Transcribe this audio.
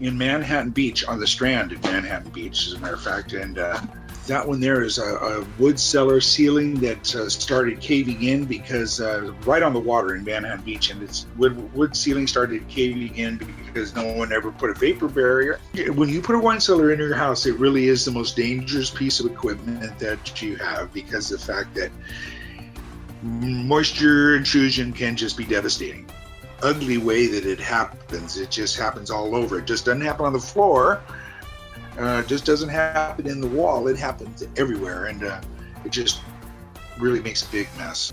in Manhattan Beach, on the Strand in Manhattan Beach, as a matter of fact. And that one there is a wood cellar ceiling that started caving in because right on the water in Manhattan Beach, and its wood ceiling started caving in because no one ever put a vapor barrier. When you put a wine cellar in your house, it really is the most dangerous piece of equipment that you have, because of the fact that moisture intrusion can just be devastating. Ugly way that it happens. It just happens all over. It just doesn't happen on the floor. It just doesn't happen in the wall. It happens everywhere, and it just really makes a big mess.